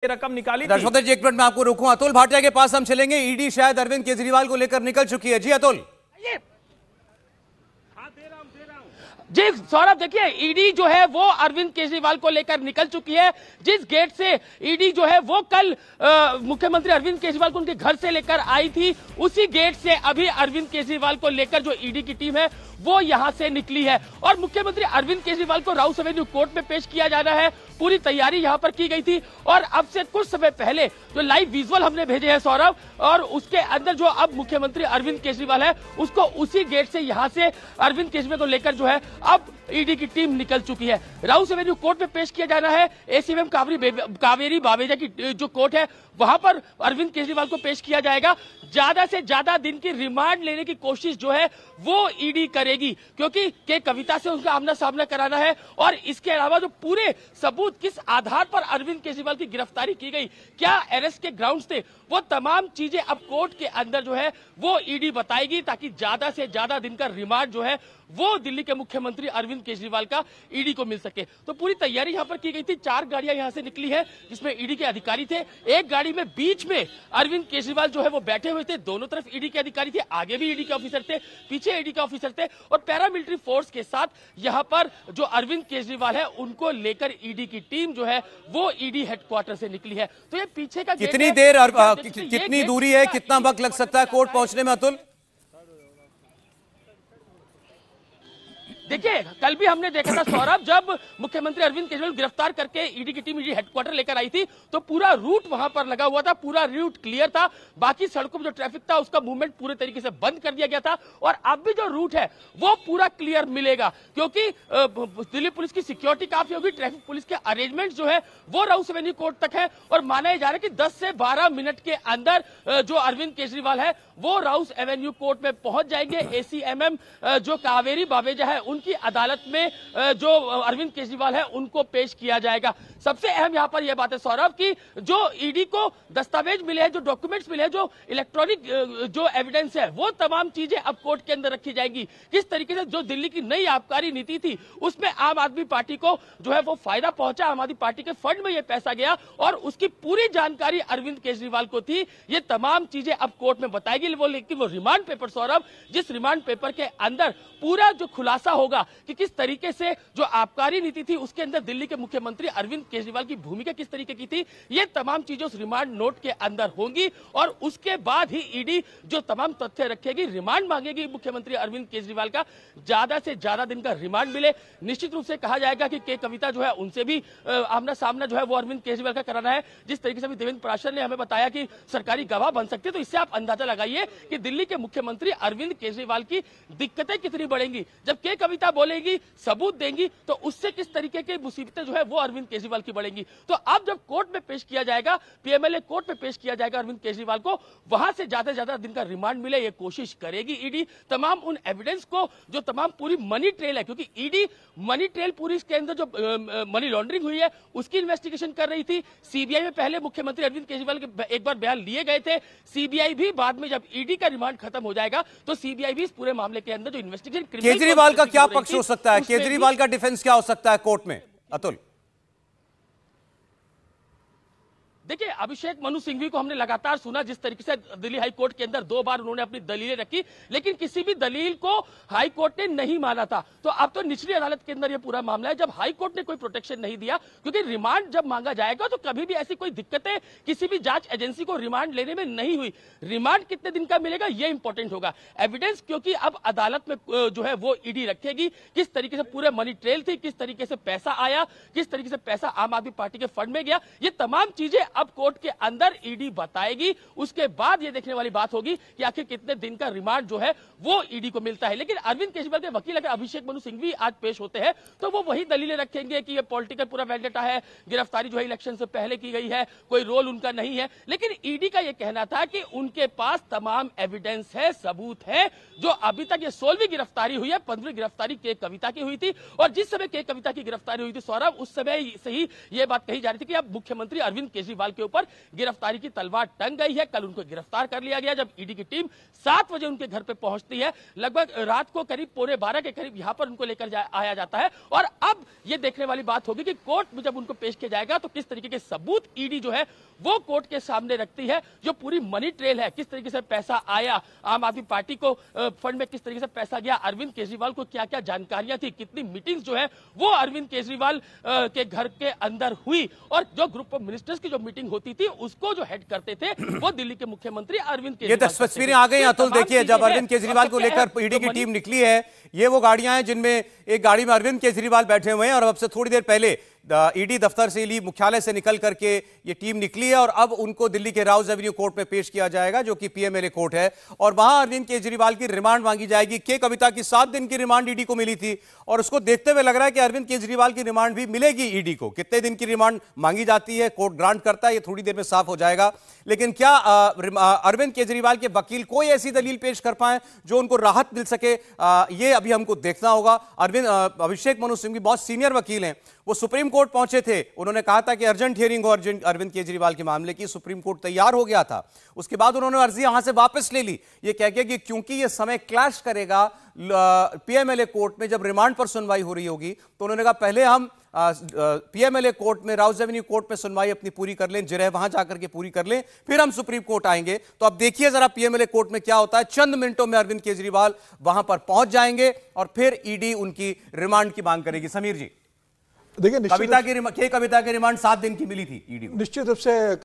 रकम निकाली थी। हर्षवर्धन जी, एक मिनट में आपको रोकूं। अतुल भाटिया के पास हम चलेंगे। ईडी शायद अरविंद केजरीवाल को लेकर निकल चुकी है। जी अतुल। जी सौरभ, देखिए ईडी जो है वो अरविंद केजरीवाल को लेकर निकल चुकी है। जिस गेट से ईडी जो है वो कल मुख्यमंत्री अरविंद केजरीवाल को उनके घर से लेकर आई थी, उसी गेट से अभी अरविंद केजरीवाल को लेकर जो ईडी की टीम है वो यहां से निकली है और मुख्यमंत्री अरविंद केजरीवाल को राउस एवेन्यू कोर्ट में पेश किया जाना है। पूरी तैयारी यहां पर की गई थी और अब से कुछ समय पहले जो लाइव विजुअल हमने भेजे हैं सौरभ, और उसके अंदर जो अब मुख्यमंत्री अरविंद केजरीवाल है उसको उसी गेट से यहां से अरविंद केजरीवाल को लेकर जो है अब ईडी की टीम निकल चुकी है। राउस एवेन्यू कोर्ट में पेश किया जाना है। एसीएम कावेरी बावेजा की जो कोर्ट है वहां पर अरविंद केजरीवाल को पेश किया जाएगा। ज्यादा से ज्यादा दिन की रिमांड लेने की कोशिश जो है वो ईडी करेगी, क्योंकि के कविता से उनका आमना सामना कराना है और इसके अलावा जो पूरे सबूत किस आधार पर अरविंद केजरीवाल की गिरफ्तारी की गई, क्या अरेस्ट के ग्राउंड्स थे, वो तमाम चीजें अब कोर्ट के अंदर जो है वो ईडी बताएगी, ताकि ज्यादा से ज्यादा दिन का रिमांड जो है वो दिल्ली के मुख्यमंत्री अरविंद केजरीवाल का ईडी को मिल सके। तो पूरी तैयारी यहां पर की गई थी। 4 गाड़ियां यहां से निकली है जिसमें ईडी के अधिकारी थे। एक गाड़ी में बीच में अरविंद केजरीवाल जो है वो बैठे हुए थे, दोनों तरफ ईडी के अधिकारी थे, आगे भी ईडी के ऑफिसर थे, पीछे ईडी के ऑफिसर थे और पैरामिलिट्री फोर्स के साथ यहां पर जो अरविंद केजरीवाल है उनको लेकर ईडी की टीम जो है वो ईडी हेडक्वार्टर से निकली है। तो ये पीछे का कितनी देर और कितनी दूरी है, कितना वक्त लग सकता है कोर्ट पहुंचने में अतुल? देखिए कल भी हमने देखा था सौरभ, जब मुख्यमंत्री अरविंद केजरीवाल गिरफ्तार करके ईडी की टीम ईडी हेडक्वार्टर लेकर आई थी तो पूरा रूट वहां पर लगा हुआ था, पूरा रूट क्लियर था। बाकी सड़कों पर जो ट्रैफिक था उसका मूवमेंट पूरे तरीके से बंद कर दिया गया था और अब भी जो रूट है वो पूरा क्लियर मिलेगा, क्योंकि दिल्ली पुलिस की सिक्योरिटी काफी होगी। ट्रैफिक पुलिस के अरेंजमेंट जो है वो राउस एवेन्यू कोर्ट तक है और माना जा रहा है कि 10 से 12 मिनट के अंदर जो अरविंद केजरीवाल है वो राउस एवेन्यू कोर्ट में पहुंच जाएंगे। एसीएमएम जो कावेरी बावेजा है उनकी अदालत में जो अरविंद केजरीवाल है उनको पेश किया जाएगा। सबसे अहम यहां पर यह बात है सौरभ कि जो ईडी को दस्तावेज मिले हैं, जो डॉक्यूमेंट्स मिले हैं, जो इलेक्ट्रॉनिक जो एविडेंस है, वो तमाम चीजें अब कोर्ट के अंदर रखी जाएंगी। किस तरीके से जो दिल्ली की नई आबकारी नीति थी उसमें आम आदमी पार्टी को जो है वो फायदा पहुंचा, आम आदमी पार्टी के फंड में यह पैसा गया और उसकी पूरी जानकारी अरविंद केजरीवाल को थी। ये तमाम चीजें अब कोर्ट में बताएगी। लेकिन वो रिमांड पेपर सौरभ, जिस रिमांड पेपर के अंदर पूरा जो खुलासा होगा कि किस तरीके से जो आबकारी नीति थी उसके अंदर दिल्ली के मुख्यमंत्री अरविंद केजरीवाल की भूमिका किस तरीके की थी, ये तमाम चीजें उस रिमांड नोट के अंदर होंगी और उसके बाद ही ईडी जो तमाम तथ्य रखेगी, रिमांड मांगेगी मुख्यमंत्री अरविंद केजरीवाल का। ज्यादा से ज्यादा दिन का रिमांड मिले। निश्चित रूप से कहा जाएगा कि के कविता जो है उनसे भी आमना सामना जो है वो अरविंद केजरीवाल का कराना है। जिस तरीके से अभी देवेंद्र पाराशर ने हमें बताया कि सरकारी गवाह बन सकते हैं, तो इससे आप अंदाजा लगाइए कि दिल्ली के मुख्यमंत्री अरविंद केजरीवाल की दिक्कतें कितनी बढ़ेंगी। जब के कविता बोलेगी, सबूत देंगी, तो उससे किस तरीके की मुसीबतें जो है वो अरविंद केजरीवाल की बढ़ेंगी। तो अब जब कोर्ट में पेश किया जाएगा, पीएमएलए कोर्ट में पेश किया जाएगा अरविंद केजरीवाल को, वहां से ज्यादा से ज्यादा दिन का रिमांड मिले ये कोशिश करेगी ईडी। तमाम उन एविडेंस को, जो तमाम पूरी मनी ट्रेल है, क्योंकि ईडी मनी ट्रेल पूरी इसके अंदर जो मनी लॉन्ड्रिंग हुई है उसकी इन्वेस्टिगेशन कर रही थी। सीबीआई में पहले मुख्यमंत्री अरविंद केजरीवाल के एक बार बयान लिए गए थे। सीबीआई भी बाद में जब ईडी का रिमांड खत्म हो जाएगा तो सीबीआई भी इस पूरे मामले के अंदर जो इन्वेस्टिगेशन, केजरीवाल का क्या पक्ष हो सकता है, केजरीवाल का डिफेंस क्या हो सकता है कोर्ट में अतुल? देखिए अभिषेक मनु सिंघवी को हमने लगातार सुना, जिस तरीके से दिल्ली हाई कोर्ट के अंदर 2 बार उन्होंने अपनी दलीलें रखी, लेकिन किसी भी दलील को हाई कोर्ट ने नहीं माना था। तो अब तो निचली अदालत के अंदर यह पूरा मामला है, जब हाई कोर्ट ने कोई प्रोटेक्शन नहीं दिया, क्योंकि रिमांड जब मांगा जाएगा तो कभी भी ऐसी कोई दिक्कतें किसी भी जांच एजेंसी को रिमांड लेने में नहीं हुई। रिमांड कितने दिन का मिलेगा ये इंपॉर्टेंट होगा। एविडेंस क्योंकि अब अदालत में जो है वो ईडी रखेगी, किस तरीके से पूरे मनी ट्रेल थी, किस तरीके से पैसा आया, किस तरीके से पैसा आम आदमी पार्टी के फंड में गया, ये तमाम चीजें अब कोर्ट के अंदर ईडी बताएगी। उसके बाद ये देखने वाली बात होगी कि आखिर कितने दिन का रिमांड जो है वो ईडी को मिलता है। लेकिन अरविंद केजरीवाल के वकील अगर अभिषेक मनु सिंघवी आज पेश होते हैं तो वो वही दलीलें रखेंगे कि ये पॉलिटिकल पूरा वेंडेटा है, गिरफ्तारी जो है इलेक्शन से पहले की गई है, कोई रोल उनका नहीं है। लेकिन ईडी का ये कहना था कि उनके पास तमाम एविडेंस है, सबूत है। जो अभी तक ये 16वीं गिरफ्तारी हुई है, 15वीं गिरफ्तारी के कविता की हुई थी और जिस समय के कविता की गिरफ्तारी हुई थी सौरभ, उस समय से ही ये बात कही जा रही थी कि अब मुख्यमंत्री अरविंद केजरीवाल केजरीवाल के ऊपर गिरफ्तारी की तलवार टंग गई है। कल उनको गिरफ्तार कर लिया गया जब ईडी की टीम 7 बजे उनके घर पे पहुंचती है। लगभग रात को करीब 12:15 के करीब यहां पर उनको लेकर आया जाता है और अब यह देखने वाली बात होगी कि कोर्ट में जब उनको पेश किया जाएगा तो किस तरीके के सबूत ईडी जो है वो कोर्ट के सामने रखती है। जो पूरी मनी ट्रेल है, किस तरीके से पैसा आया, आम आदमी पार्टी को फंड में किस तरीके से पैसा गया, अरविंद केजरीवाल को क्या क्या जानकारियां थी, कितनी मीटिंग्स जो है वो अरविंद केजरीवाल के घर के अंदर हुई और जो ग्रुप ऑफ मिनिस्टर्स की जो मीटिंग होती थी उसको जो हेड करते थे वो दिल्ली के मुख्यमंत्री अरविंद केजरीवाल। ये तस्वीरें आ गई अतुल, देखिए जब अरविंद केजरीवाल को लेकर ईडी की टीम निकली है, ये वो गाड़ियां हैं जिनमें एक गाड़ी में अरविंद केजरीवाल बैठे हुए हैं और अब से थोड़ी देर पहले ईडी दफ्तर से मुख्यालय से निकल करके ये टीम निकली है और अब उनको दिल्ली के राउज एवेन्यू कोर्ट में पेश किया जाएगा जो कि पीएमएलए कोर्ट है और वहां अरविंद केजरीवाल की रिमांड मांगी जाएगी। के कविता की 7 दिन की रिमांड ईडी को मिली थी और उसको देखते हुए लग रहा है कि अरविंद केजरीवाल की रिमांड भी मिलेगी ईडी को। कितने दिन की रिमांड मांगी जाती है, कोर्ट ग्रांट करता है, ये थोड़ी देर में साफ हो जाएगा। लेकिन क्या अरविंद केजरीवाल के वकील कोई ऐसी दलील पेश कर पाए जो उनको राहत मिल सके, ये अभी हमको देखना होगा। अभिषेक मनु सिंघवी बहुत सीनियर वकील हैं, वो सुप्रीम कोर्ट पहुंचे थे, उन्होंने कहा था कि अर्जेंट हियरिंग हो अरविंद केजरीवाल के मामले की। सुप्रीम कोर्ट तैयार हो गया था, उसके बाद उन्होंने अर्जी यहां से वापस ले ली, ये कह के कि क्योंकि ये समय क्लैश करेगा पीएमएलए कोर्ट में जब रिमांड पर सुनवाई हो रही होगी, तो उन्होंने कहा पहले हम पीएमएलए कोर्ट में, राउज एवेन्यू कोर्ट में सुनवाई अपनी पूरी कर लें, जिरह वहां जाकर के पूरी कर लें, फिर हम सुप्रीम कोर्ट आएंगे। तो अब देखिए जरा पीएमएलए कोर्ट में क्या होता है। चंद मिनटों में अरविंद केजरीवाल वहां पर पहुंच जाएंगे और फिर ईडी उनकी रिमांड की मांग करेगी। समीर जी, देखिए, कविता की रिमांड 7 दिन की मिली थी ईडी को। निश्चित रूप से